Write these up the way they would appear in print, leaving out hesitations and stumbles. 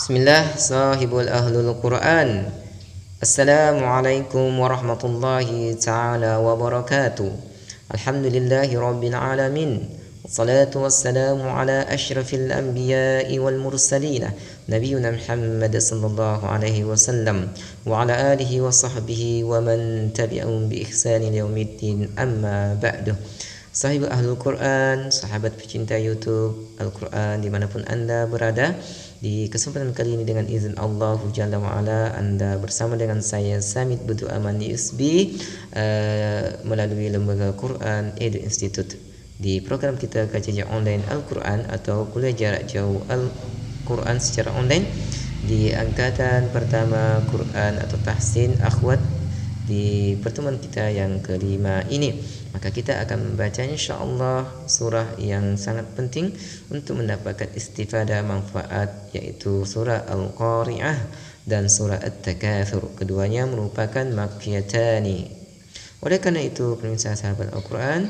Bismillah, sahibul ahlul Quran. Assalamualaikum warahmatullahi ta'ala wabarakatuh. Alhamdulillahi rabbil alamin. Wassalatu wassalamu ala ashrafil anbiya'i wal mursalina Nabiyyuna Muhammad sallallahu alaihi wasallam wa ala alihi wa sahbihi wa man tabi'ahum bi ihsanin yaumiddin, amma ba'du. Sahibul ahlul Quran, sahabat pecinta YouTube Al-Quran dimanapun Anda berada, di kesempatan kali ini dengan izin Allah Jalla wa'ala Anda bersama dengan saya Samit Budu Aman USB melalui Lembaga Quran Edu Institute di program kita kajian online Al-Quran atau kuliah jarak jauh Al-Quran secara online di angkatan pertama Quran atau Tahsin Akhwat di pertemuan kita yang kelima ini. Maka kita akan membaca insyaAllah surah yang sangat penting untuk mendapatkan istifadah manfaat, yaitu surah Al-Qari'ah dan surah At-Takatsur. Keduanya merupakan makkiyatani. Oleh karena itu pemirsa sahabat Al-Quran,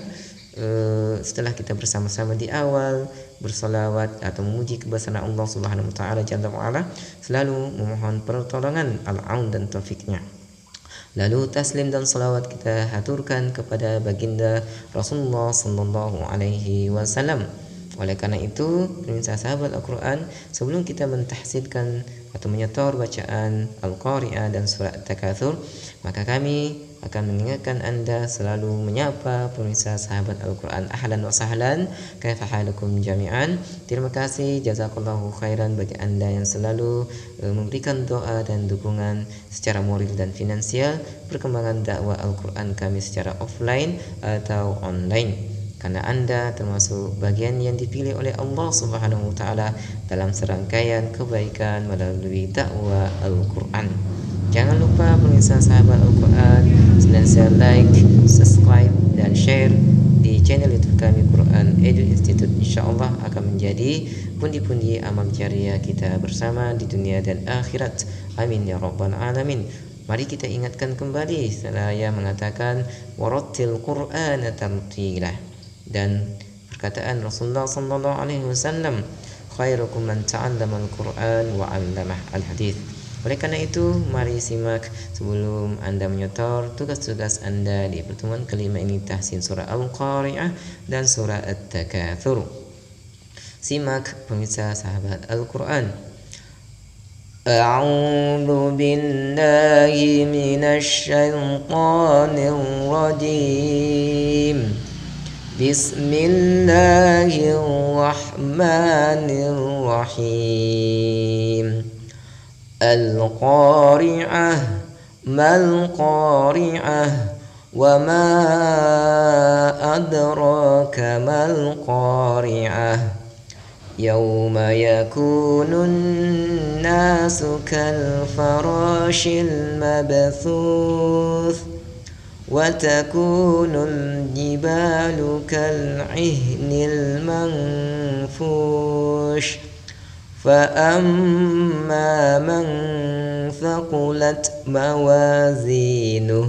setelah kita bersama-sama di awal bersalawat atau memuji kebesaran Allah Subhanahu wa taala Jalla wa ala, selalu memohon pertolongan al-aun dan taufiknya. Lalu taslim dan salawat kita haturkan kepada baginda Rasulullah sallallahu alaihi wasallam. Oleh karena itu, pemirsa sahabat Al-Quran, sebelum kita mentahsidkan atau menyetor bacaan Al-Qari'ah dan surat Takatsur, maka kami akan mengingatkan Anda selalu menyapa pemirsa sahabat Al-Quran. Ahlan wa sahlan, kaifa halukum jami'an. Terima kasih, jazakallahu khairan bagi Anda yang selalu memberikan doa dan dukungan secara moral dan finansial perkembangan dakwah Al-Quran kami secara offline atau online. Karena Anda termasuk bagian yang dipilih oleh Allah Subhanahu wa taala dalam serangkaian kebaikan melalui dakwah Al-Quran. Jangan lupa pemirsa sahabat Al-Quran, senantiasa like, subscribe dan share di channel YouTube kami Quran Edu Institute. InsyaAllah akan menjadi pundi-pundi amal jariah kita bersama di dunia dan akhirat. Amin ya rabbal alamin. Mari kita ingatkan kembali, saya mengatakan warattil Qur'ana tartila, dan perkataan Rasulullah sallallahu alaihi wasallam, khairukum man ta'allama al-Qur'an wa 'allamah al-hadits. Oleh karena itu, mari simak sebelum Anda menyetor tugas-tugas Anda di pertemuan kelima ini, tahsin surah Al-Qari'ah dan surah At-Takatsur. Simak pemirsa sahabat Al-Quran. A'udzu billahi minasy syaithanir rajim. Bismillahirrahmanirrahim. Al-Qari'ah, mal-Qari'ah, wa ma adraka mal-Qari'ah. Yawma yakunun nasu kal-farashil mabthuth wa takunul jibalu kal'ihnil manfush. فأما من ثقلت موازينه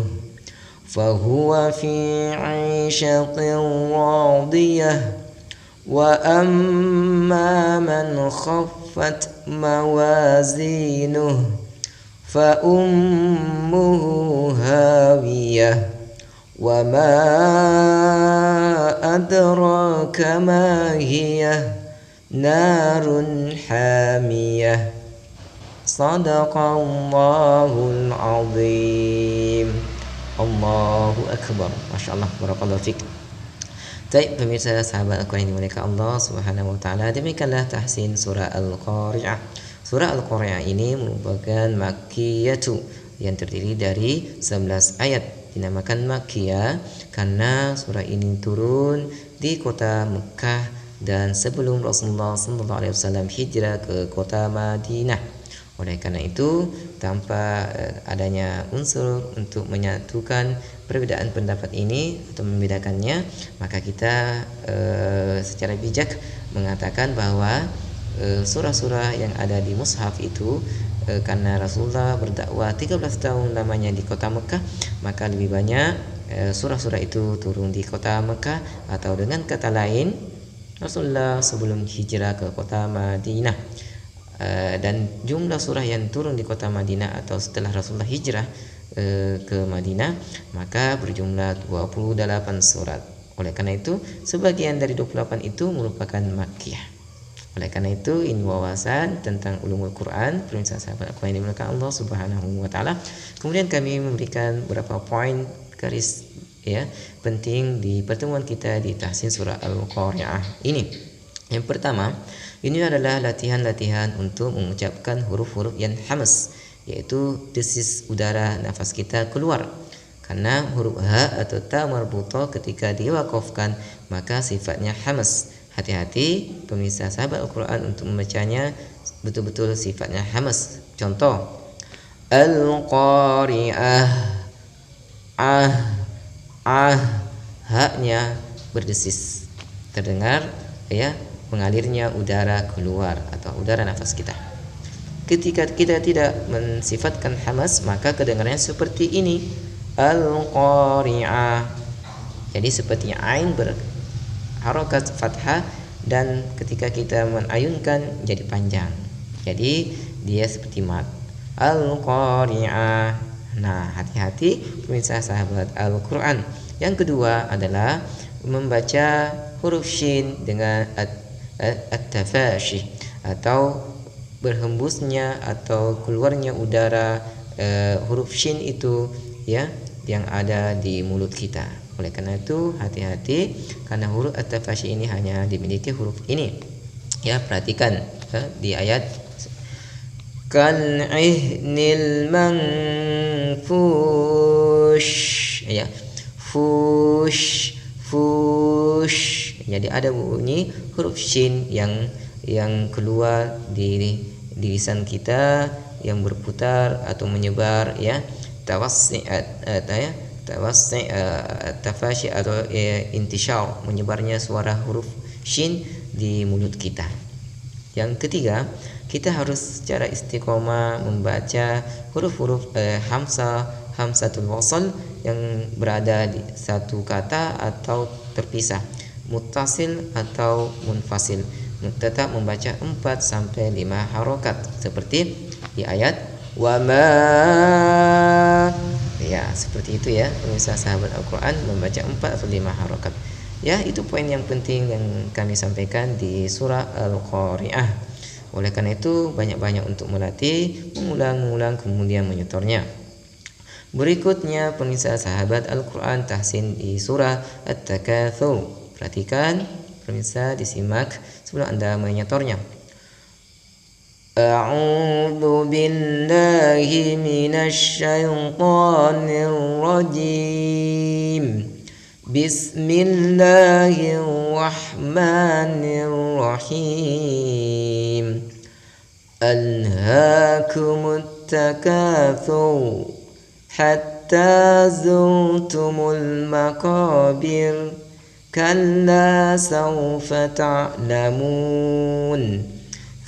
فهو في عيشة راضية وأما من خفت موازينه فأمه هاوية وما أدراك ما هي narun hamiyah. Sadaqallahul azim. Allahu akbar. Masya Allah, barakallahu fiik. Baik pemirsa sahabat Al-Quran yang dimuliakan Allah Subhanahu wa taala, demikianlah tahsin surah Al-Qari'ah. Surah Al-Qari'ah ini merupakan makkiyatu yang terdiri dari 11 ayat. Dinamakan makkiyah karena surah ini turun di kota Mekah dan sebelum Rasulullah SAW hijrah ke kota Madinah. Oleh karena itu, tanpa adanya unsur untuk menyatukan perbedaan pendapat ini atau membedakannya, maka kita secara bijak mengatakan bahwa surah-surah yang ada di mushaf itu, karena Rasulullah berdakwah 13 tahun lamanya di kota Mekah, maka lebih banyak surah-surah itu turun di kota Mekah, atau dengan kata lain Rasulullah sebelum hijrah ke kota Madinah. Dan jumlah surah yang turun di kota Madinah atau setelah Rasulullah hijrah ke Madinah maka berjumlah 28 surat. Oleh karena itu sebagian dari 28 itu merupakan Makkiyah. Oleh karena itu ini wawasan tentang ulumul Quran, pemirsa sahabat Al-Quran yang dimuliakan Allah Subhanahu wa taala. Kemudian kami memberikan beberapa poin garis penting di pertemuan kita di tahsin surah Al-Qari'ah ini. Yang pertama, ini adalah latihan-latihan untuk mengucapkan huruf-huruf yang hamas, yaitu desis udara nafas kita keluar. Karena huruf ha atau ta marbutah ketika diwakafkan maka sifatnya hamas. Hati-hati pemirsa sahabat Al-Quran untuk membacanya betul-betul sifatnya hamas. Contoh, Al-Qari'ah, haknya berdesis, terdengar mengalirnya udara keluar atau udara nafas kita. Ketika kita tidak mensifatkan hamas maka kedengarannya seperti ini, Al-Qari'ah. Jadi seperti ain berharokat fathah dan ketika kita menayunkan jadi panjang. Jadi dia seperti mat. Al-Qari'ah. Nah, hati-hati pemirsa sahabat Al-Quran. Yang kedua adalah membaca huruf shin dengan at-tafashi atau berhembusnya atau keluarnya udara huruf shin itu yang ada di mulut kita. Oleh karena itu hati-hati karena huruf at-tafashi ini hanya dimiliki huruf ini. Perhatikan di ayat kal'ihnil manfush, fush. Jadi ada bunyi huruf shin yang keluar di lisan kita yang berputar atau menyebar, tafashi atau intishar, menyebarnya suara huruf shin di mulut kita. Yang ketiga, kita harus secara istiqomah membaca huruf-huruf hamzatul wasl yang berada di satu kata atau terpisah, muttasil atau munfasil. Tetap membaca 4 sampai 5 harokat seperti di ayat wa ma. Seperti itu pemirsa sahabat Al-Quran, membaca 4 atau 5 harokat. Itu poin yang penting yang kami sampaikan di surah Al-Qari'ah. Oleh karena itu banyak-banyak untuk melatih, mengulang kemudian menyetornya. Berikutnya pemirsa sahabat Al-Quran tahsin di surah At-Takatsur. Perhatikan pemirsa, disimak sebelum Anda menyetornya. A'udzu billahi minasy syaithanir rajim. Bismillahirrahmanirrahim. Alhaakumut takatsur hatta zurtumul maqabir kalla sawfa ta'lamun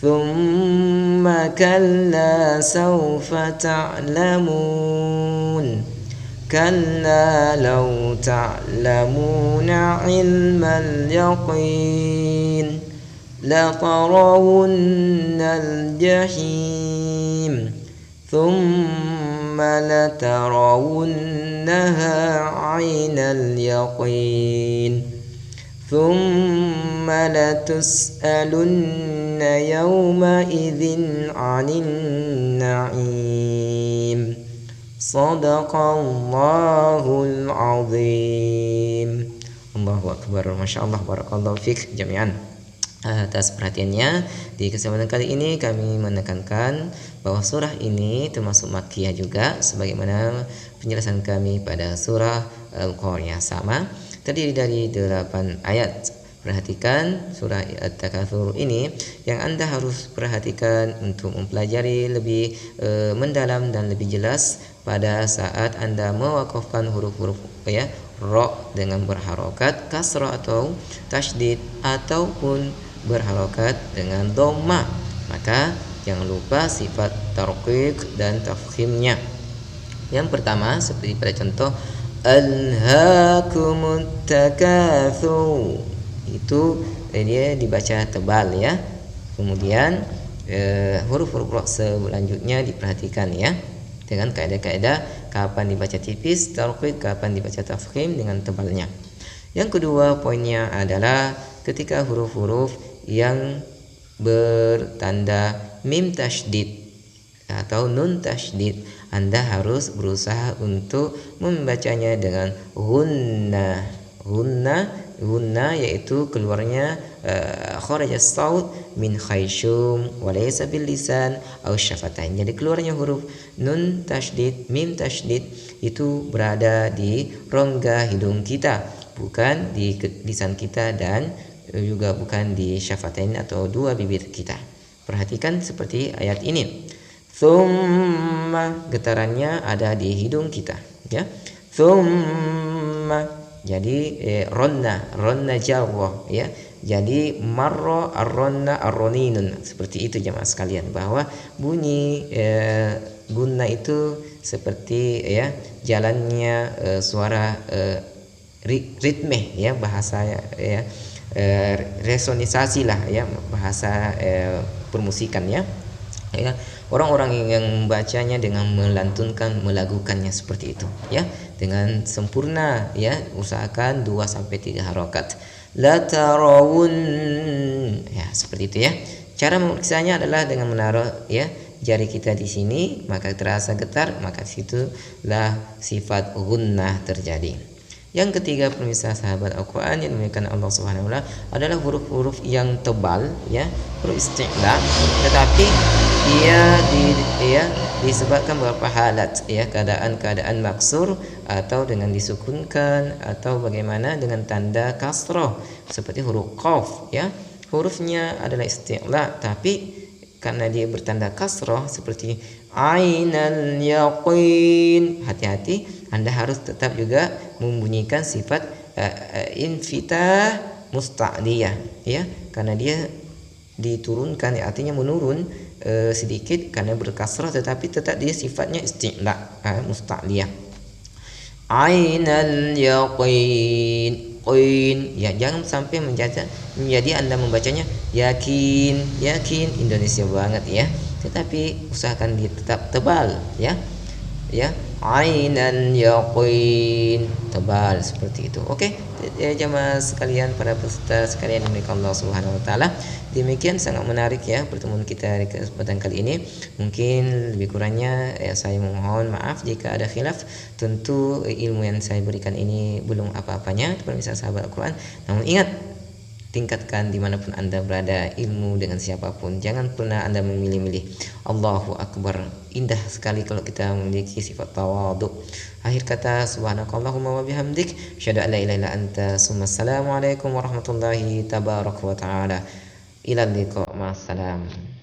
thumma kalla sawfa ta'lamun كلا لو تعلمون علم اليقين لترون الجحيم ثم لترونها عين اليقين ثم لتسألن يومئذ عن النعيم. Sadaqallahul azim. Allahu akbar. Masya Allah, barakallahu fiik jami'an. Atas perhatiannya di kesempatan kali ini kami menekankan bahwa surah ini termasuk Makkiyah juga, sebagaimana penjelasan kami pada surah Al-Qari'ah sama, terdiri dari 8 ayat. Perhatikan surah At-Takatsur ini yang Anda harus perhatikan untuk mempelajari lebih mendalam dan lebih jelas pada saat Anda mewakafkan huruf-huruf ra dengan berharokat kasrah atau tasydid ataupun berharokat dengan dhamma. Maka jangan lupa sifat tarqiq dan tafkhimnya. Yang pertama seperti pada contoh alhaakumut takatsur, itu dia dibaca tebal Kemudian huruf-huruf ra selanjutnya diperhatikan ya, dengan kaidah-kaidah kapan dibaca tipis tarqiq, kapan dibaca tafkhim dengan tebalnya. Yang kedua poinnya adalah ketika huruf-huruf yang bertanda mim tasydid atau nun tasydid, Anda harus berusaha untuk membacanya dengan gunna yaitu keluarnya kharajas saut min khayshum wa laysa bil lisan aw syafatain. Jadi keluarnya huruf nun tasydid, mim tasydid itu berada di rongga hidung kita, bukan di lisan kita dan juga bukan di syafatain atau dua bibir kita. Perhatikan seperti ayat ini. Thumma, getarannya ada di hidung kita ya. Thumma, jadi ronna jarrah ya. Jadi marra arronna arroninun, seperti itu jemaah sekalian, bahwa bunyi gunna itu seperti ya jalannya suara ritme ya, bahasa ya resonisasi lah ya, bahasa permusikan ya. Orang-orang yang membacanya dengan melantunkan, melakukannya seperti itu ya, dengan sempurna ya, usahakan 2 sampai 3 harokat. La tarawun ya, seperti itu ya. Cara memeriksanya adalah dengan menaruh ya jari kita di sini, maka terasa getar, maka situlah sifat gunnah terjadi. Yang ketiga pemirsa sahabat Al-Quran yang dimuliakan Allah Subhanahu wa taala adalah huruf-huruf yang tebal ya, huruf isti'la, tetapi ia disebabkan beberapa halat ya, keadaan maksur atau dengan disukunkan atau bagaimana dengan tanda kasrah, seperti huruf qaf ya, hurufnya adalah isti'la tapi karena dia bertanda kasrah seperti ainal yaqin, hati-hati Anda harus tetap juga membunyikan sifat infitah musta'liyah ya, karena dia diturunkan ya, artinya menurun sedikit karena berkasrah, tetapi tetap dia sifatnya isti'la musta'liyah. Ainal yaqin ya, jangan sampai menjadi Anda membacanya yakin Indonesia banget ya, tetapi usahakan dia tetap tebal ya ainan yaqin, tebal seperti itu. Oke ya jemaah sekalian, para peserta sekalian dimuliakan Allah Subhanahu wa taala, demikian sangat menarik ya pertemuan kita di kesempatan kali ini. Mungkin lebih kurangnya saya mohon maaf jika ada khilaf. Tentu ilmu yang saya berikan ini belum apa-apanya pemirsa sahabat Al-Quran, namun ingat, tingkatkan dimanapun Anda berada ilmu dengan siapapun, jangan pernah Anda memilih-milih. Allahu Akbar, indah sekali kalau kita memiliki sifat tawadhu. Akhir kata, subhanakallahumma wa bihamdik, asyhadu an la ilaha illa anta, assalamualaikum warahmatullahi tabaraka wa taala. Ilal liqa, ma'assalam.